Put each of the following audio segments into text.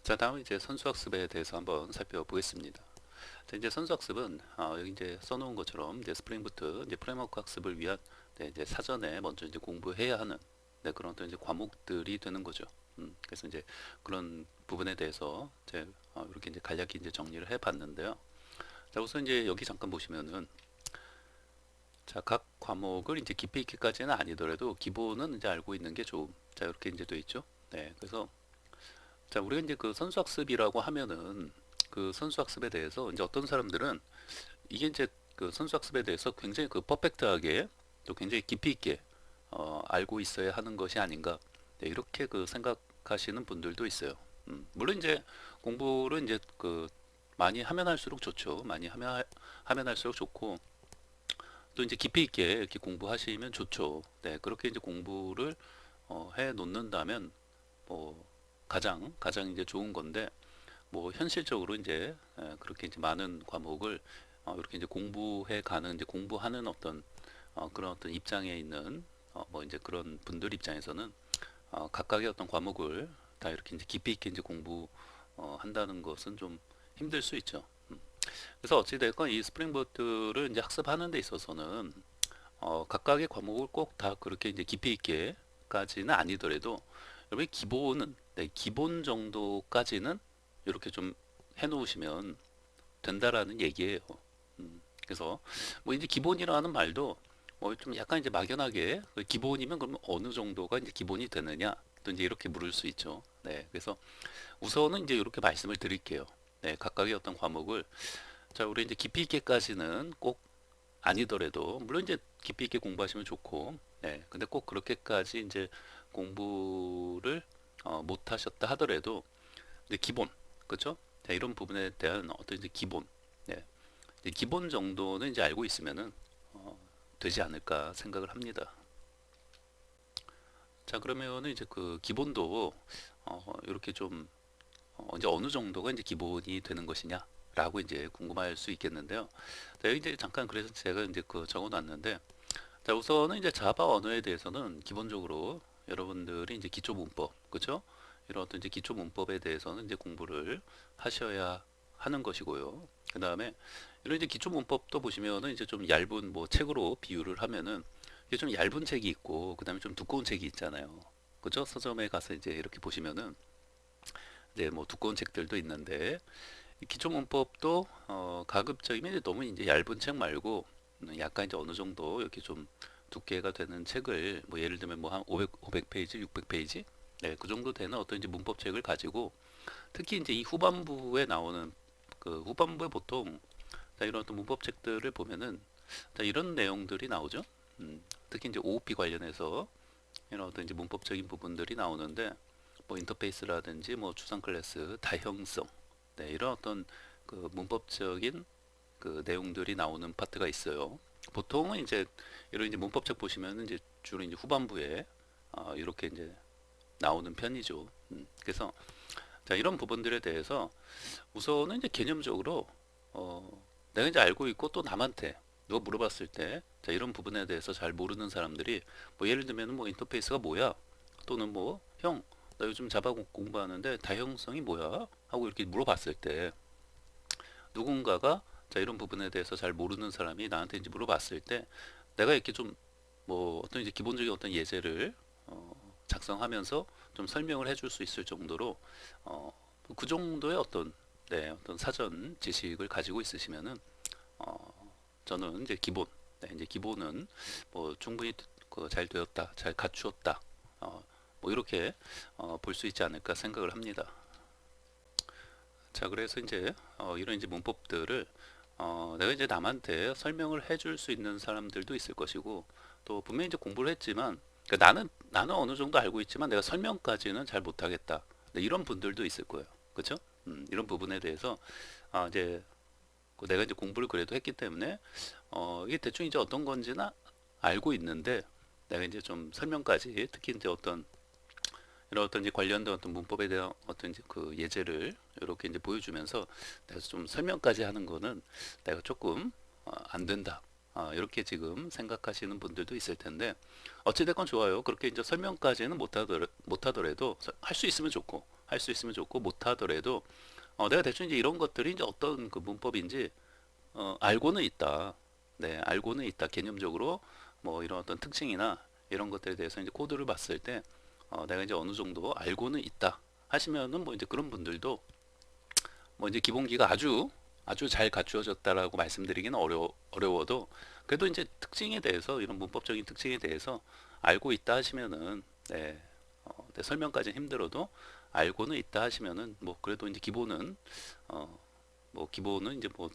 자, 다음은 이제 선수학습에 대해서 한번 살펴보겠습니다. 자, 이제 선수학습은 여기 이제 써놓은 것처럼 이제 스프링부트 이제 프레임워크 학습을 위한 이제 사전에 먼저 이제 공부해야 하는 그런 어떤 이제 과목들이 되는 거죠. 그래서 이제 그런 부분에 대해서 이제 이렇게 이제 간략히 이제 정리를 해봤는데요. 자, 우선 이제 여기 잠깐 보시면은 자, 각 과목을 이제 깊이 있게까지는 아니더라도 기본은 이제 알고 있는 게 좋음. 자, 이렇게 이제 돼 있죠. 네, 그래서 자, 우리가 이제 그 선수학습이라고 하면은 그 선수학습에 대해서 이제 어떤 사람들은 이게 이제 그 선수학습에 대해서 굉장히 그 퍼펙트하게 또 굉장히 깊이 있게 알고 있어야 하는 것이 아닌가, 이렇게 그 생각하시는 분들도 있어요. 물론 이제 공부를 이제 그 많이 하면 할수록 좋죠. 많이 하면 할수록 좋고, 또 이제 깊이 있게 이렇게 공부하시면 좋죠. 네, 그렇게 이제 공부를 해 놓는다면 뭐 가장 이제 좋은 건데, 뭐 현실적으로 이제 그렇게 이제 많은 과목을 이렇게 이제 공부해 가는 이제 공부하는 어떤 그런 어떤 입장에 있는 뭐 이제 그런 분들 입장에서는 각각의 어떤 과목을 다 이렇게 이제 깊이 있게 이제 공부 한다는 것은 좀 힘들 수 있죠. 그래서 어찌 됐건 이 스프링보트를 이제 학습하는 데 있어서는 각각의 과목을 꼭 다 그렇게 이제 깊이 있게까지는 아니더라도 여러분이 기본은 기본 정도까지는 이렇게 좀 해놓으시면 된다라는 얘기예요. 그래서 뭐 이제 기본이라는 말도 뭐 좀 약간 이제 막연하게 그 기본이면 그러면 어느 정도가 이제 기본이 되느냐 또 이제 이렇게 물을 수 있죠. 네, 그래서 우선은 이제 이렇게 말씀을 드릴게요. 네, 각각의 어떤 과목을 자 우리 이제 깊이 있게까지는 꼭 아니더라도 물론 이제 깊이 있게 공부하시면 좋고, 네, 근데 꼭 그렇게까지 이제 공부를 못 하셨다 하더라도 이제 기본, 그렇죠? 자, 이런 부분에 대한 어떤 이제 기본, 네, 이제 기본 정도는 이제 알고 있으면은 되지 않을까 생각을 합니다. 자, 그러면은 이제 그 기본도 이렇게 좀 이제 어느 정도가 이제 기본이 되는 것이냐라고 이제 궁금할 수 있겠는데요. 자, 여기 이제 잠깐 그래서 제가 이제 그 적어놨는데, 자, 우선은 이제 자바 언어에 대해서는 기본적으로 여러분들이 이제 기초 문법, 그렇죠? 이런 어떤 이제 기초 문법에 대해서는 이제 공부를 하셔야 하는 것이고요. 그 다음에 이런 이제 기초 문법도 보시면은 이제 좀 얇은 뭐 책으로 비유를 하면은 이게 좀 얇은 책이 있고 그 다음에 좀 두꺼운 책이 있잖아요. 그죠? 서점에 가서 이제 이렇게 보시면은 이제 뭐 두꺼운 책들도 있는데 이 기초 문법도 가급적이면 이제 너무 이제 얇은 책 말고 약간 이제 어느 정도 이렇게 좀 두께가 되는 책을 뭐 예를 들면 뭐 한 500페이지, 600페이지 네, 그 정도 되는 어떤 이제 문법책을 가지고 특히 이제 이 후반부에 나오는 그 후반부에 보통 자, 이런 어떤 문법책들을 보면은 자, 이런 내용들이 나오죠. 특히 이제 OOP 관련해서 이런 어떤 이제 문법적인 부분들이 나오는데 뭐 인터페이스라든지 뭐 추상 클래스, 다형성, 네, 이런 어떤 그 문법적인 그 내용들이 나오는 파트가 있어요. 보통은 이제 이런 이제 문법책 보시면은 이제 주로 이제 후반부에 이렇게 이제 나오는 편이죠. 그래서 자, 이런 부분들에 대해서 우선은 이제 개념적으로 내가 이제 알고 있고 또 남한테 누가 물어봤을 때 자, 이런 부분에 대해서 잘 모르는 사람들이 뭐 예를 들면 뭐 인터페이스가 뭐야? 또는 뭐 형, 나 요즘 자바 공부하는데 다형성이 뭐야? 하고 이렇게 물어봤을 때 누군가가 자, 이런 부분에 대해서 잘 모르는 사람이 나한테 이제 물어봤을 때 내가 이렇게 좀 뭐 어떤 이제 기본적인 어떤 예제를 작성하면서 좀 설명을 해줄 수 있을 정도로 그 정도의 어떤 어떤 사전 지식을 가지고 있으시면은 저는 이제 기본, 이제 기본은 뭐 충분히 그잘 되었다, 잘 갖추었다, 뭐 이렇게 볼 수 있지 않을까 생각을 합니다. 자, 그래서 이제 이런 이제 문법들을 내가 이제 남한테 설명을 해줄 수 있는 사람들도 있을 것이고 또 분명히 이제 공부를 했지만 그러니까 나는 어느 정도 알고 있지만 내가 설명까지는 잘 못하겠다. 네, 이런 분들도 있을 거예요. 그렇죠? 이런 부분에 대해서 이제 그 내가 이제 공부를 그래도 했기 때문에 이게 대충 이제 어떤 건지는 알고 있는데 내가 이제 좀 설명까지 특히 이제 어떤 이런 어떤 이제 관련된 어떤 문법에 대한 어떤 이제 그 예제를 이렇게 이제 보여주면서 내가 좀 설명까지 하는 거는 내가 조금 안 된다. 이렇게 지금 생각하시는 분들도 있을 텐데 어찌됐건 좋아요. 그렇게 이제 설명까지는 못 하더라도 할 수 있으면 좋고 할 수 있으면 좋고, 못 하더라도 내가 대충 이제 이런 것들이 이제 어떤 그 문법인지 알고는 있다. 네, 알고는 있다. 개념적으로 뭐 이런 어떤 특징이나 이런 것들에 대해서 이제 코드를 봤을 때 내가 이제 어느 정도 알고는 있다 하시면은 뭐 이제 그런 분들도 뭐 이제 기본기가 아주 잘 갖추어졌다라고 말씀드리기는 어려워도 그래도 이제 특징에 대해서 이런 문법적인 특징에 대해서 알고 있다 하시면은 네, 네, 설명까지는 힘들어도 알고는 있다 하시면은 뭐 그래도 이제 기본은 어, 뭐 기본은 이제 뭐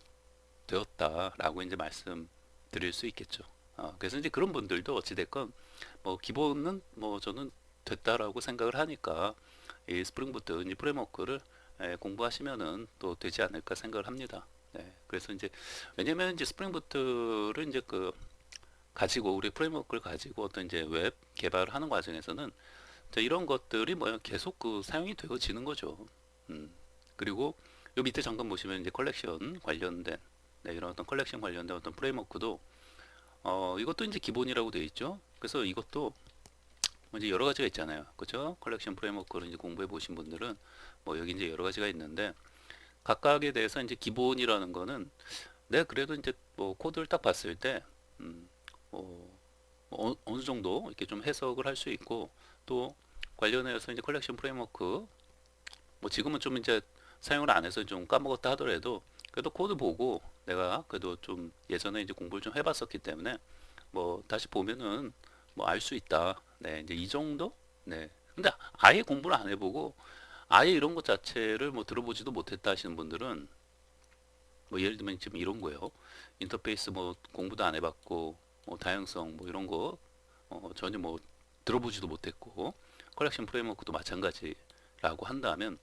되었다라고 이제 말씀드릴 수 있겠죠. 그래서 이제 그런 분들도 어찌됐건 뭐 기본은 뭐 저는 됐다라고 생각을 하니까 이 스프링 부트 이 프레임워크를 공부하시면은 또 되지 않을까 생각을 합니다. 네, 그래서 이제 왜냐면 이제 스프링 부트를 이제 그 가지고 우리 프레임워크를 가지고 어떤 이제 웹 개발을 하는 과정에서는 이런 것들이 뭐야 계속 그 사용이 되어지는 거죠. 음. 그리고 요 밑에 잠깐 보시면 이제 컬렉션 관련된 네, 이런 어떤 컬렉션 관련된 어떤 프레임워크도 이것도 이제 기본이라고 되어 있죠. 그래서 이것도 뭐 이제 여러 가지가 있잖아요. 그죠? 컬렉션 프레임워크를 이제 공부해 보신 분들은 뭐 여기 이제 여러 가지가 있는데 각각에 대해서 이제 기본이라는 거는 내가 그래도 이제 뭐 코드를 딱 봤을 때 음, 뭐 어느 정도 이렇게 좀 해석을 할 수 있고 또 관련해서 이제 컬렉션 프레임워크 뭐 지금은 좀 이제 사용을 안 해서 좀 까먹었다 하더라도 그래도 코드 보고 내가 그래도 좀 예전에 이제 공부를 좀 해봤었기 때문에 뭐 다시 보면은 뭐 알 수 있다. 네, 이제 이 정도? 네. 근데 아예 공부를 안 해보고 아예 이런 것 자체를 뭐 들어보지도 못했다 하시는 분들은 뭐 예를 들면 지금 이런 거예요. 인터페이스 뭐 공부도 안 해봤고 뭐 다양성 뭐 이런 거 전혀 뭐 들어보지도 못했고 컬렉션 프레임워크도 마찬가지라고 한다면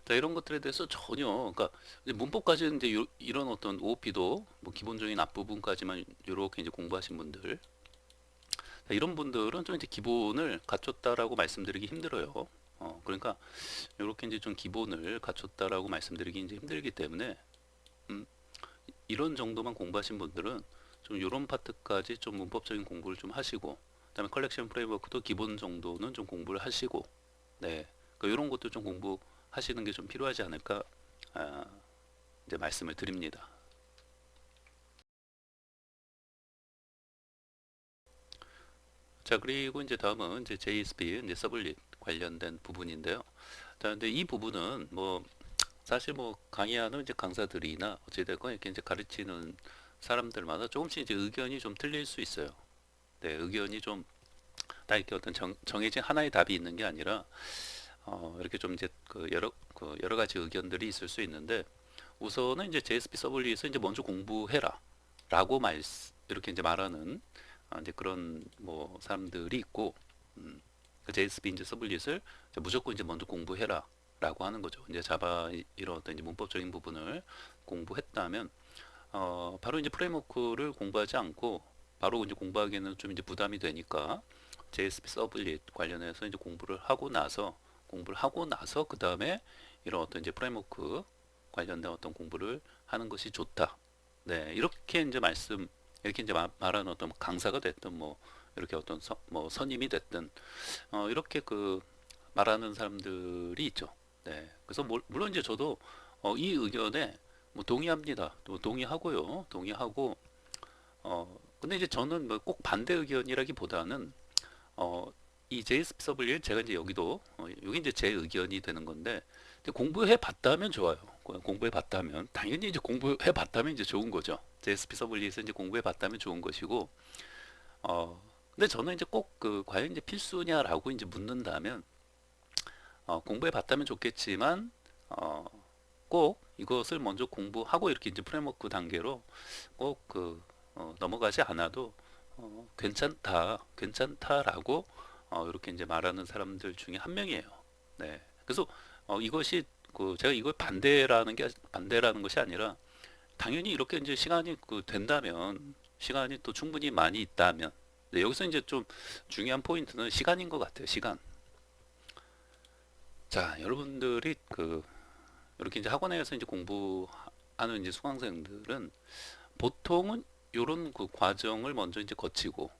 자, 이런 것들에 대해서 전혀 그러니까 이제 문법까지는 이제 이런 어떤 OOP도 뭐 기본적인 앞부분까지만 이렇게 이제 공부하신 분들 자, 이런 분들은 좀 이제 기본을 갖췄다라고 말씀드리기 힘들어요. 그러니까 이렇게 이제 좀 기본을 갖췄다라고 말씀드리기 이제 힘들기 때문에 음, 이런 정도만 공부하신 분들은 좀 이런 파트까지 좀 문법적인 공부를 좀 하시고 그다음에 컬렉션 프레임워크도 기본 정도는 좀 공부를 하시고 네, 그러니까 이런 것도 좀 공부하시는 게 좀 필요하지 않을까 아, 이제 말씀을 드립니다. 자, 그리고 이제 다음은 이제 JSP 이제 서블릿 관련된 부분인데요. 자, 근데 이 부분은 뭐 사실 뭐 강의하는 이제 강사들이나 어찌됐건 이렇게 이제 가르치는 사람들마다 조금씩 이제 의견이 좀 틀릴 수 있어요. 네, 의견이 좀 다 이렇게 어떤 정해진 하나의 답이 있는 게 아니라 이렇게 좀 이제 그 여러 가지 의견들이 있을 수 있는데 우선은 이제 JSP 서블릿을 이제 먼저 공부해라라고 이렇게 이제 말하는 이제 그런 뭐 사람들이 있고 음, 그 JSP 이제 서블릿을 이제 무조건 이제 먼저 공부해라라고 하는 거죠. 이제 자바 이런 어떤 이제 문법적인 부분을 공부했다면 바로 이제 프레임워크를 공부하지 않고 바로 이제 공부하기에는 좀 이제 부담이 되니까 JSP 서블릿 관련해서 이제 공부를 하고 나서 그 다음에 이런 어떤 이제 프레임워크 관련된 어떤 공부를 하는 것이 좋다. 네, 이렇게 이제 이렇게 이제 말하는 어떤 강사가 됐든 뭐 이렇게 어떤 뭐 선임이 됐든 이렇게 그 말하는 사람들이 있죠. 네, 그래서 물론 이제 저도 이 의견에 뭐 동의합니다. 또 동의하고요. 동의하고 근데 이제 저는 뭐 꼭 반대 의견이라기보다는 어, 이 JSW 제가 이제 여기도 여기 이제 제 의견이 되는 건데 근데 공부해 봤다면 좋아요. 공부해 봤다면 당연히 이제 공부해 봤다면 이제 좋은 거죠. JSPW에서 이제 공부해 봤다면 좋은 것이고 근데 저는 이제 꼭 그 과연 이제 필수냐라고 이제 묻는다면 공부해 봤다면 좋겠지만 어, 꼭 이것을 먼저 공부하고 이렇게 이제 프레임워크 단계로 꼭 넘어가지 않아도 괜찮다라고 이렇게 이제 말하는 사람들 중에 한 명이에요. 네. 그래서 이것이 제가 이걸 반대라는 것이 아니라 당연히 이렇게 이제 시간이 된다면 시간이 또 충분히 많이 있다면 네, 여기서 이제 좀 중요한 포인트는 시간인 것 같아요. 시간. 자, 여러분들이 이렇게 이제 학원에서 이제 공부하는 이제 수강생들은 보통은 이런 그 과정을 먼저 이제 거치고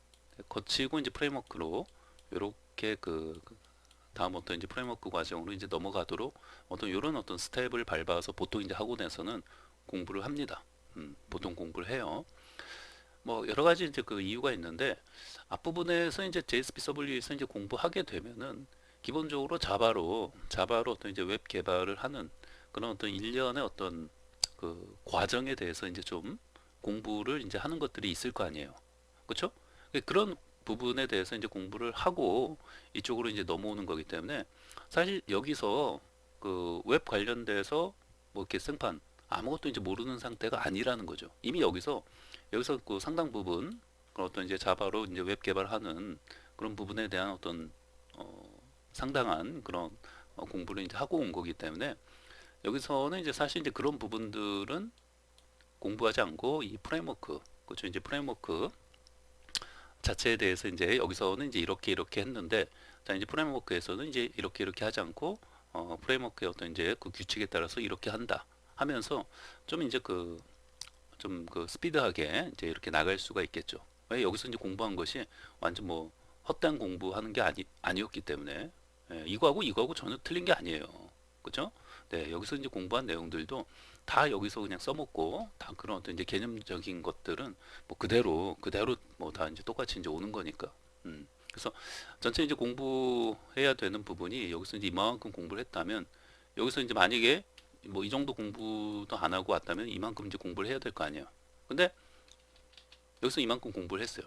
이제 프레임워크로 이렇게 다음 어떤 이제 프레임워크 과정으로 이제 넘어가도록 어떤 이런 어떤 스텝을 밟아서 보통 이제 학원에서는 공부를 합니다. 보통 공부를 해요. 뭐 여러 가지 이제 그 이유가 있는데 앞부분에서 이제 JSP/W에서 이제 공부하게 되면은 기본적으로 자바로 어떤 이제 웹 개발을 하는 그런 어떤 일련의 어떤 그 과정에 대해서 이제 좀 공부를 이제 하는 것들이 있을 거 아니에요. 그렇죠? 그런 부분에 대해서 이제 공부를 하고 이쪽으로 이제 넘어오는 거기 때문에 사실 여기서 그 웹 관련돼서 뭐 이렇게 생판 아무것도 이제 모르는 상태가 아니라는 거죠. 이미 여기서 그 상당 부분 그런 어떤 이제 자바로 이제 웹 개발하는 그런 부분에 대한 어떤 상당한 그런 공부를 이제 하고 온 거기 때문에 여기서는 이제 사실 이제 그런 부분들은 공부하지 않고 이 프레임워크 그렇죠 이제 프레임워크 자체에 대해서 이제 여기서는 이제 이렇게 했는데 자 이제 프레임워크에서는 이제 이렇게 하지 않고 프레임워크의 어떤 이제 그 규칙에 따라서 이렇게 한다 하면서 좀 이제 좀 그 스피드하게 이제 이렇게 나갈 수가 있겠죠. 왜 여기서 이제 공부한 것이 완전 뭐 헛된 공부하는 게 아니었기 때문에 이거하고 전혀 틀린 게 아니에요. 그죠? 네, 여기서 이제 공부한 내용들도 다 여기서 그냥 써먹고 다 그런 어떤 이제 개념적인 것들은 뭐 그대로 뭐 다 이제 똑같이 이제 오는 거니까. 그래서 전체 이제 공부해야 되는 부분이 여기서 이제 이만큼 공부를 했다면 여기서 이제 만약에 뭐 이 정도 공부도 안 하고 왔다면 이만큼 이제 공부를 해야 될 거 아니에요. 근데 여기서 이만큼 공부를 했어요.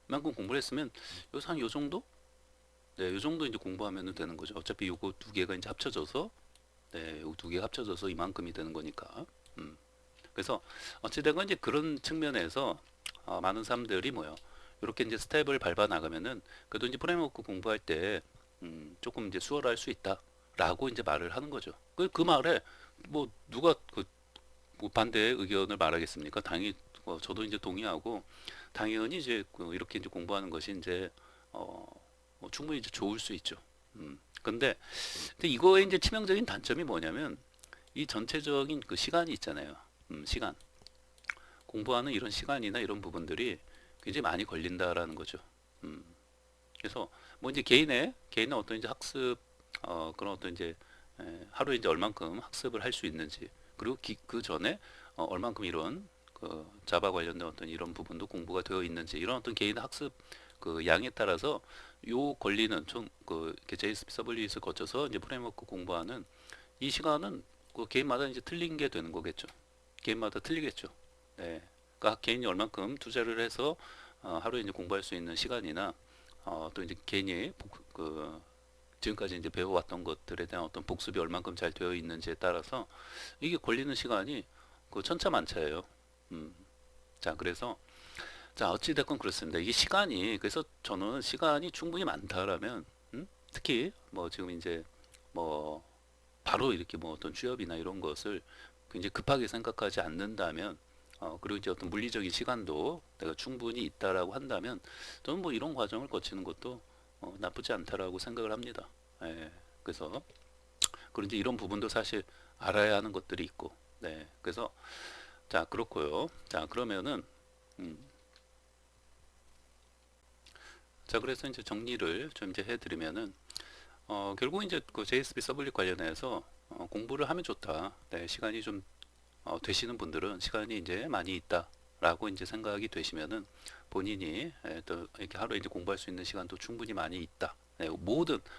이만큼 공부를 했으면 여기서 한 요 정도? 네, 요 정도 이제 공부하면 되는 거죠. 어차피 요거 두 개가 이제 합쳐져서 네, 요 두 개가 합쳐져서 이만큼이 되는 거니까. 음. 그래서 어찌되건 이제 그런 측면에서 많은 사람들이 뭐요. 이렇게 이제 스텝을 밟아 나가면은 그래도 이제 프레임워크 공부할 때 조금 이제 수월할 수 있다라고 이제 말을 하는 거죠. 그 말에 뭐 누가 뭐 반대의 의견을 말하겠습니까? 당연히 저도 이제 동의하고 당연히 이제 이렇게 이제 공부하는 것이 이제 어, 뭐 충분히 이제 좋을 수 있죠. 근데 이거의 이제 치명적인 단점이 뭐냐면 이 전체적인 그 시간이 있잖아요. 시간. 공부하는 이런 시간이나 이런 부분들이 굉장히 많이 걸린다라는 거죠. 음, 그래서 뭐 이제 개인의 어떤 이제 학습 그런 어떤 이제 하루에 이제 얼만큼 학습을 할 수 있는지 그리고 그 전에 얼만큼 이런 그 자바 관련된 어떤 이런 부분도 공부가 되어 있는지 이런 어떤 개인 학습 그 양에 따라서 요 걸리는 좀그 JSP 서블릿을 거쳐서 이제 프레임워크 공부하는 이 시간은 그 개인마다 이제 틀린 게 되는 거겠죠. 개인마다 틀리겠죠. 네. 그러니까 개인이 얼만큼 투자를 해서 하루에 이제 공부할 수 있는 시간이나 또 이제 개인이 지금까지 이제 배워왔던 것들에 대한 어떤 복습이 얼만큼 잘 되어 있는지에 따라서 이게 걸리는 시간이 그 천차만차예요. 음. 자, 그래서 자, 어찌됐건 그렇습니다. 이게 시간이 그래서 저는 시간이 충분히 많다라면 특히 뭐 지금 이제 뭐 바로 이렇게 뭐 어떤 취업이나 이런 것을 굉장히 급하게 생각하지 않는다면 그리고 이제 어떤 물리적인 시간도 내가 충분히 있다라고 한다면 저는 뭐 이런 과정을 거치는 것도 나쁘지 않다라고 생각을 합니다. 예, 그래서 그런 이제 이런 부분도 사실 알아야 하는 것들이 있고 네 그래서 자 그렇고요. 자 그러면은 음, 자 그래서 이제 정리를 좀 이제 해드리면은 결국 이제 그 JSP 서블릿 관련해서 공부를 하면 좋다. 네, 시간이 좀 되시는 분들은 시간이 이제 많이 있다라고 이제 생각이 되시면은 본인이 또 이렇게 하루에 이제 공부할 수 있는 시간도 충분히 많이 있다. 네,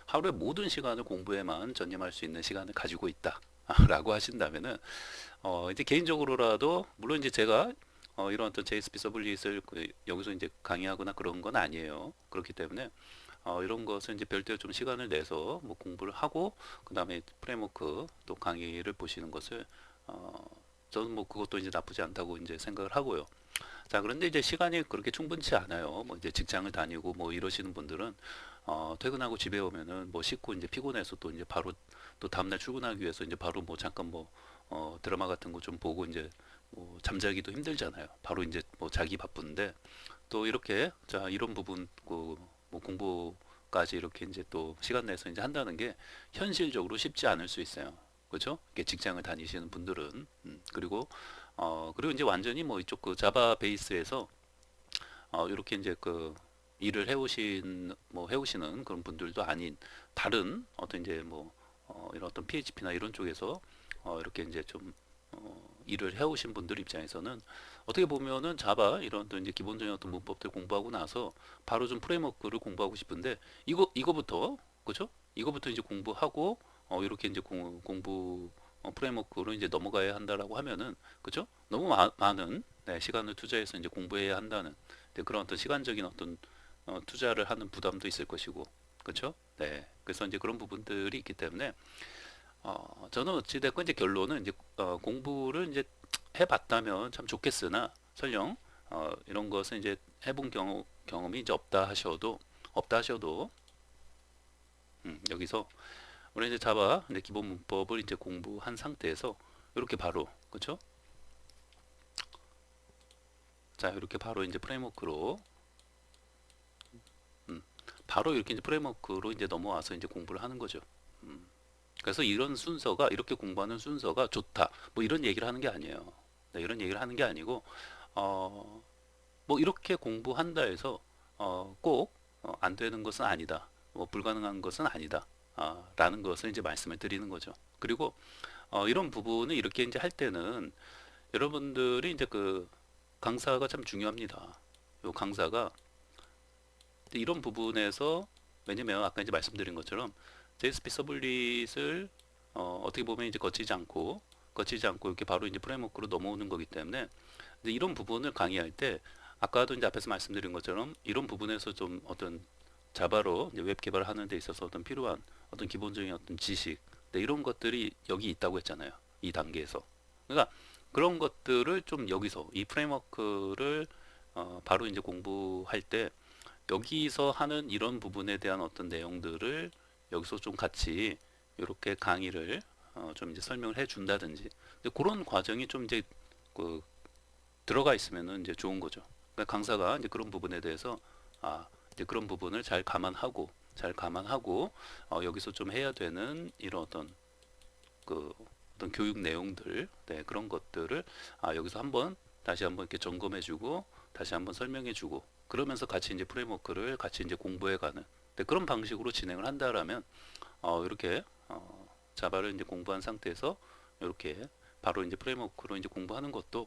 하루의 모든 시간을 공부에만 전념할 수 있는 시간을 가지고 있다. 라고 하신다면은 이제 개인적으로라도 물론 이제 제가 이런 어떤 JSP 서블릿을 여기서 이제 강의하거나 그런 건 아니에요. 그렇기 때문에 이런 것은 이제 별도의 좀 시간을 내서 뭐 공부를 하고 그 다음에 프레임워크 또 강의를 보시는 것을 어, 저는 뭐 그것도 이제 나쁘지 않다고 이제 생각을 하고요. 자, 그런데 이제 시간이 그렇게 충분치 않아요. 뭐 이제 직장을 다니고 뭐 이러시는 분들은 퇴근하고 집에 오면은 뭐 씻고 이제 피곤해서 또 이제 바로 또 다음날 출근하기 위해서 이제 바로 뭐 잠깐 뭐 드라마 같은 거 좀 보고 이제 뭐 잠자기도 힘들잖아요. 바로 이제 뭐 자기 바쁜데 또 이렇게 자 이런 부분 뭐 공부까지 이렇게 이제 또 시간 내서 이제 한다는 게 현실적으로 쉽지 않을 수 있어요. 그렇죠? 이렇게 직장을 다니시는 분들은 그리고 이제 완전히 뭐 이쪽 그 자바 베이스에서 이렇게 이제 일을 해오시는 그런 분들도 아닌 다른 어떤 이제 이런 어떤 PHP나 이런 쪽에서 이렇게 이제 좀 일을 해오신 분들 입장에서는 어떻게 보면은 자바 이런 또 이제 기본적인 어떤 문법들 공부하고 나서 바로 좀 프레임워크를 공부하고 싶은데 이거부터 그죠? 이거부터 이제 공부하고 이렇게 이제 공부 프레임워크로 이제 넘어가야 한다라고 하면은 그죠? 너무 많은 네, 시간을 투자해서 이제 공부해야 한다는 네, 그런 어떤 시간적인 어떤 투자를 하는 부담도 있을 것이고 그렇죠? 네. 그래서 이제 그런 부분들이 있기 때문에 저는 어찌됐건 이제 결론은 이제 공부를 이제 해봤다면 참 좋겠으나 설령 이런 것은 이제 해본 경험이 이제 없다 하셔도 여기서 우리 이제 자바 이제 기본 문법을 이제 공부한 상태에서 이렇게 바로 그렇죠? 자 이렇게 바로 이제 프레임워크로 음, 바로 이렇게 이제 프레임워크로 이제 넘어와서 이제 공부를 하는 거죠. 음, 그래서 이런 순서가 이렇게 공부하는 순서가 좋다. 뭐 이런 얘기를 하는 게 아니에요. 네, 이런 얘기를 하는 게 아니고 어, 뭐 이렇게 공부한다 해서 꼭 안 되는 것은 아니다. 뭐 불가능한 것은 아니다. 라는 것을 이제 말씀을 드리는 거죠. 그리고 이런 부분을 이렇게 이제 할 때는 여러분들이 이제 그 강사가 참 중요합니다. 요 강사가 이런 부분에서 왜냐면 아까 이제 말씀드린 것처럼 JSP 서블릿을 어떻게 보면 이제 거치지 않고 이렇게 바로 이제 프레임워크로 넘어오는 거기 때문에 이제 이런 부분을 강의할 때 아까도 이제 앞에서 말씀드린 것처럼 이런 부분에서 좀 어떤 자바로 이제 웹 개발하는 데 있어서 어떤 필요한 어떤 기본적인 어떤 지식 네, 이런 것들이 여기 있다고 했잖아요. 이 단계에서. 그러니까 그런 것들을 좀 여기서 이 프레임워크를 바로 이제 공부할 때 여기서 하는 이런 부분에 대한 어떤 내용들을 여기서 좀 같이 이렇게 강의를 좀 이제 설명을 해 준다든지 그런 과정이 좀 이제 그 들어가 있으면은 이제 좋은 거죠. 그러니까 강사가 이제 그런 부분에 대해서 이제 그런 부분을 잘 감안하고 여기서 좀 해야 되는 이런 어떤 교육 내용들 네, 그런 것들을 여기서 다시 한번 이렇게 점검해주고 다시 한번 설명해주고 그러면서 같이 이제 프레임워크를 같이 이제 공부해가는 네, 그런 방식으로 진행을 한다라면 이렇게 자바를 이제 공부한 상태에서 이렇게 바로 이제 프레임워크로 이제 공부하는 것도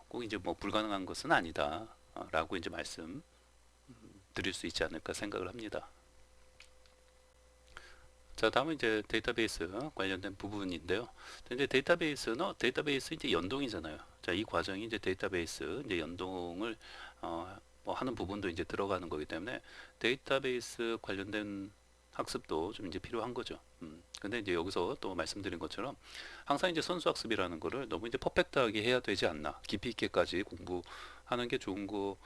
꼭 이제 뭐 불가능한 것은 아니다 라고 이제 말씀 드릴 수 있지 않을까 생각을 합니다. 자, 다음은 이제 데이터베이스 관련된 부분인데요. 이제 데이터베이스 이제 연동이잖아요. 자, 이 과정이 이제 데이터베이스 이제 연동을 뭐 하는 부분도 이제 들어가는 거기 때문에 데이터베이스 관련된 학습도 좀 이제 필요한 거죠. 근데 이제 여기서 또 말씀드린 것처럼 항상 이제 선수 학습이라는 거를 너무 이제 퍼펙트하게 해야 되지 않나. 깊이 있게까지 공부하는 게 좋은 거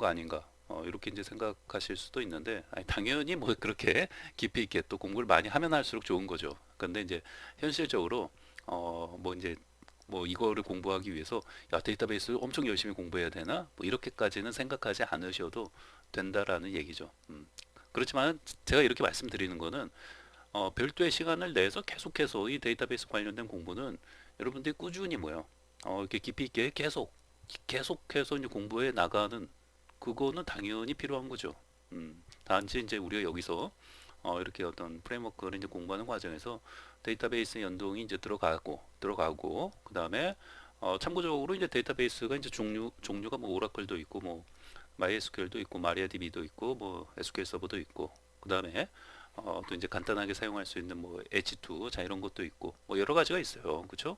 아닌가. 이렇게 이제 생각하실 수도 있는데, 아니, 당연히 뭐 그렇게 깊이 있게 또 공부를 많이 하면 할수록 좋은 거죠. 근데 이제 현실적으로, 뭐 이제 뭐 이거를 공부하기 위해서 야, 데이터베이스 엄청 열심히 공부해야 되나? 뭐 이렇게까지는 생각하지 않으셔도 된다라는 얘기죠. 그렇지만 제가 이렇게 말씀드리는 거는 별도의 시간을 내서 계속해서 이 데이터베이스 관련된 공부는 여러분들이 꾸준히 뭐요. 이렇게 깊이 있게 계속해서 이제 공부해 나가는 그거는 당연히 필요한 거죠. 단지 이제 우리가 여기서 이렇게 어떤 프레임워크를 이제 공부하는 과정에서 데이터베이스 연동이 이제 들어가고 그 다음에 참고적으로 이제 데이터베이스가 이제 종류가 뭐 오라클도 있고 뭐 MySQL도 있고 마리아DB도 있고 뭐 SQL 서버도 있고 그 다음에 또 이제 간단하게 사용할 수 있는 뭐 H2 자 이런 것도 있고 뭐 여러 가지가 있어요. 그렇죠?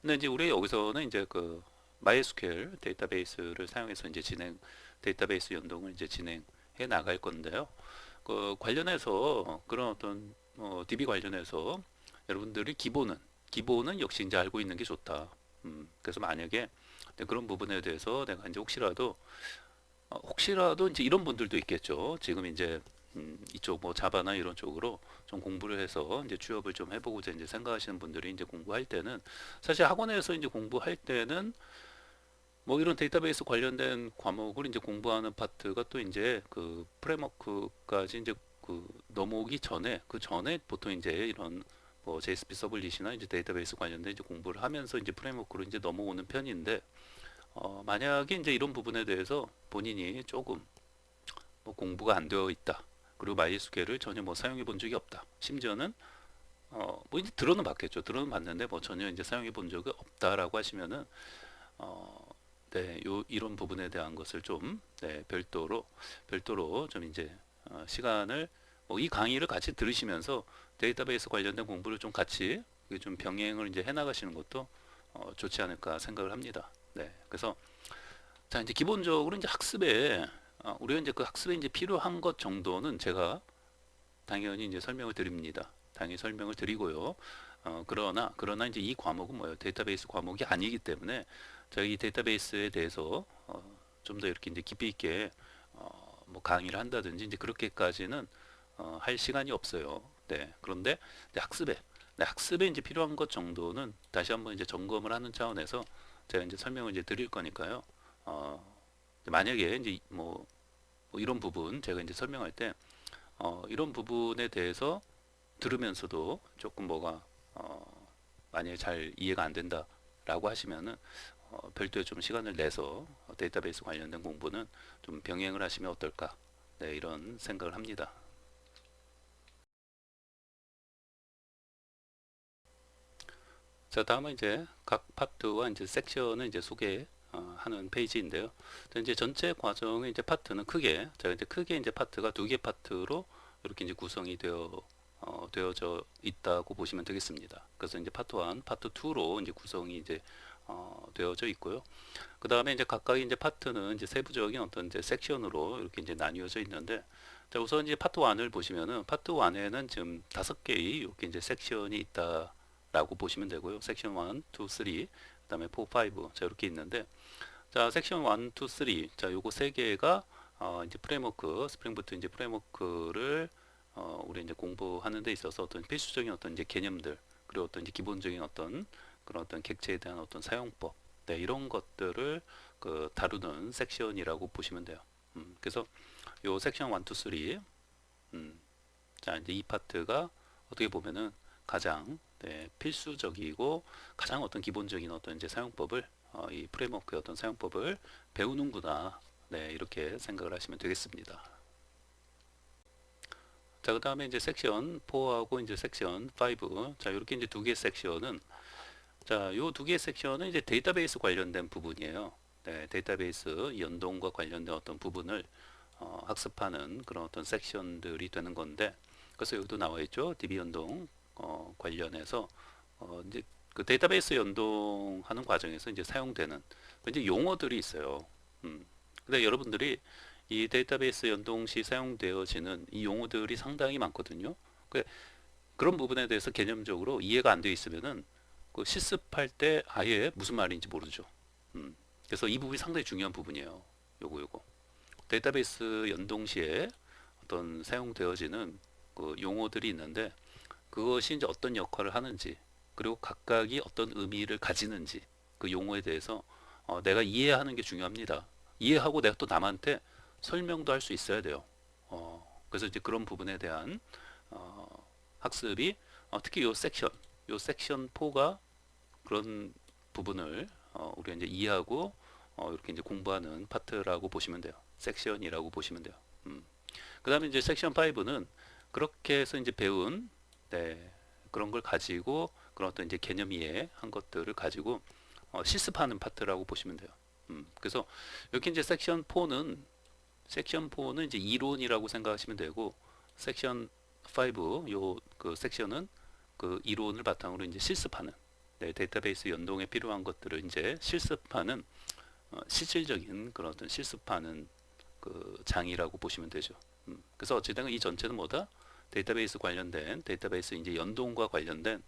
근데 이제 우리 여기서는 이제 그 MySQL 데이터베이스를 사용해서 이제 데이터베이스 연동을 이제 진행해 나갈 건데요. 그 관련해서 그런 어떤 DB 관련해서 여러분들이 기본은 역시 이제 알고 있는 게 좋다. 그래서 만약에 그런 부분에 대해서 내가 이제 혹시라도 이제 이런 분들도 있겠죠. 지금 이제 이쪽 뭐 자바나 이런 쪽으로 좀 공부를 해서 이제 취업을 좀 해보고자 이제 생각하시는 분들이 이제 공부할 때는 사실 학원에서 이제 공부할 때는 뭐 이런 데이터베이스 관련된 과목을 이제 공부하는 파트가 또 이제 그 프레임워크까지 이제 그 넘어오기 전에 그 전에 보통 이제 이런 뭐 JSP 서블릿이나 이제 데이터베이스 관련된 이제 공부를 하면서 이제 프레임워크로 이제 넘어오는 편인데 만약에 이제 이런 부분에 대해서 본인이 조금 뭐 공부가 안 되어 있다. 그리고 MySQL을 전혀 뭐 사용해 본 적이 없다. 심지어는 뭐 이제 들어는 봤겠죠. 들어는 봤는데 뭐 전혀 이제 사용해 본 적이 없다라고 하시면은 어, 네, 이런 부분에 대한 것을 좀 네, 별도로 좀 이제 시간을 뭐 이 강의를 같이 들으시면서 데이터베이스 관련된 공부를 좀 같이 이게 좀 병행을 이제 해 나가시는 것도 좋지 않을까 생각을 합니다. 네, 그래서 자 이제 기본적으로 이제 학습에 우리가 이제 그 학습에 이제 필요한 것 정도는 제가 당연히 이제 설명을 드립니다. 당연히 설명을 드리고요. 그러나 이제 이 과목은 뭐예요? 데이터베이스 과목이 아니기 때문에 저희 데이터베이스에 대해서 좀 더 이렇게 이제 깊이 있게 뭐 강의를 한다든지 이제 그렇게까지는 할 시간이 없어요. 네. 그런데 이제 학습에 이제 필요한 것 정도는 다시 한번 이제 점검을 하는 차원에서 제가 이제 설명을 이제 드릴 거니까요. 만약에 이제 뭐 이런 부분 제가 이제 설명할 때 이런 부분에 대해서 들으면서도 조금 뭐가 만약에 잘 이해가 안 된다라고 하시면은 별도의 좀 시간을 내서 데이터베이스 관련된 공부는 좀 병행을 하시면 어떨까? 네, 이런 생각을 합니다. 자, 다음은 이제 각 파트와 이제 섹션을 이제 소개하는 페이지인데요. 이제 전체 과정의 이제 파트는 제가 이제 크게 이제 파트가 두 개 파트로 이렇게 이제 구성이 되어져 있다고 보시면 되겠습니다. 그래서 이제 파트 1, 파트 2로 이제 구성이 이제 되어져 있고요. 그 다음에 이제 각각의 이제 파트는 이제 세부적인 어떤 이제 섹션으로 이렇게 이제 나뉘어져 있는데, 자, 우선 이제 파트 1을 보시면은 파트 1에는 지금 5개의 이렇게 이제 섹션이 있다라고 보시면 되고요. 섹션 1, 2, 3, 그다음에 4, 5, 자 이렇게 있는데, 자 섹션 1, 2, 3, 자 요거 세 개가 이제 프레임워크, 스프링부트 이제 프레임워크를 우리 이제 공부하는 데 있어서 어떤 필수적인 어떤 이제 개념들, 그리고 어떤 이제 기본적인 어떤 그런 어떤 객체에 대한 어떤 사용법, 네, 이런 것들을 그 다루는 섹션이라고 보시면 돼요. 그래서 요 섹션 1, 2, 3, 자 이제 이 파트가 어떻게 보면은 가장 네, 필수적이고 가장 어떤 기본적인 어떤 이제 사용법을 이 프레임워크의 어떤 사용법을 배우는구나. 네, 이렇게 생각을 하시면 되겠습니다. 자, 그다음에 이제 섹션 4하고 이제 섹션 5. 자, 이렇게 이제 두 개 섹션은 자, 요 두 개 섹션은 이제 데이터베이스 관련된 부분이에요. 네, 데이터베이스 연동과 관련된 어떤 부분을 학습하는 그런 어떤 сек션들이 되는 건데, 그래서 여기도 나와 있죠. DB 연동 관련해서 이제 그 데이터베이스 연동하는 과정에서 이제 사용되는 이제 용어들이 있어요. 근데 여러분들이 이 데이터베이스 연동 시 사용되어지는 이 용어들이 상당히 많거든요. 그 그런 부분에 대해서 개념적으로 이해가 안 되어 있으면은 그 실습할 때 아예 무슨 말인지 모르죠. 그래서 이 부분이 상당히 중요한 부분이에요. 요거. 데이터베이스 연동 시에 어떤 사용되어지는 그 용어들이 있는데 그것이 이제 어떤 역할을 하는지 그리고 각각이 어떤 의미를 가지는지 그 용어에 대해서 내가 이해하는 게 중요합니다. 이해하고 내가 또 남한테 설명도 할 수 있어야 돼요. 그래서 이제 그런 부분에 대한 어, 학습이 특히 요 섹션 4가 그런 부분을 우리가 이제 이해하고 이렇게 이제 공부하는 파트라고 보시면 돼요. 섹션이라고 보시면 돼요. 그다음에 이제 섹션 5는 그렇게 해서 이제 배운 네, 그런 걸 가지고 그런 어떤 이제 개념 이해 한 것들을 가지고 실습하는 파트라고 보시면 돼요. 그래서 이렇게 이제 섹션 4는 이제 이론이라고 생각하시면 되고 섹션 5 요 그 섹션은 그 이론을 바탕으로 이제 실습하는 네, 데이터베이스 연동에 필요한 것들을 이제 실습하는 실질적인 그런 어떤 실습하는 그 장이라고 보시면 되죠. 그래서 어찌든 이 전체는 뭐다? 데이터베이스 이제 연동과 관련된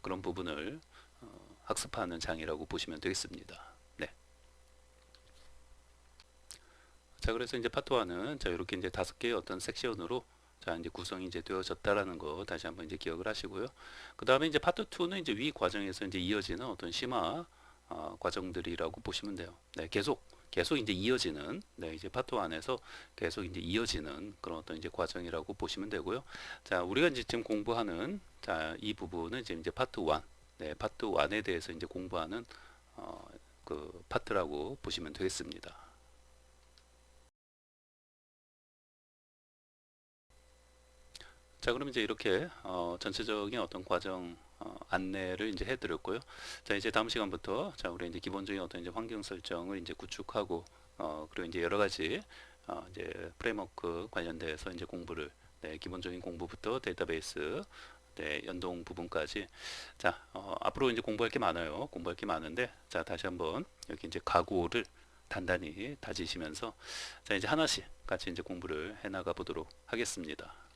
그런 부분을 학습하는 장이라고 보시면 되겠습니다. 네. 자, 그래서 이제 파트 1은 자, 이렇게 이제 5개의 어떤 섹션으로 자, 이제 구성이 이제 되어졌다라는 거 다시 한번 이제 기억을 하시고요. 그 다음에 이제 파트 2는 이제 위 과정에서 이제 이어지는 어떤 심화 과정들이라고 보시면 돼요. 네, 계속 이제 이어지는 네, 이제 파트 1에서 계속 이제 이어지는 그런 어떤 이제 과정이라고 보시면 되고요. 자, 우리가 이제 지금 공부하는 자, 이 부분은 지금 이제 파트 1. 네, 파트 1에 대해서 이제 공부하는 그 파트라고 보시면 되겠습니다. 자, 그럼 이제 이렇게 전체적인 어떤 과정 안내를 이제 해드렸고요. 자, 이제 다음 시간부터 자, 우리 이제 기본적인 어떤 이제 환경 설정을 이제 구축하고 그리고 이제 여러 가지 이제 프레임워크 관련돼서 이제 공부를 네, 기본적인 공부부터 데이터베이스 네, 연동 부분까지 자, 앞으로 이제 공부할 게 많아요. 공부할 게 많은데 자, 다시 한번 여기 이제 각오를 단단히 다지시면서 자, 이제 하나씩 같이 이제 공부를 해 나가 보도록 하겠습니다.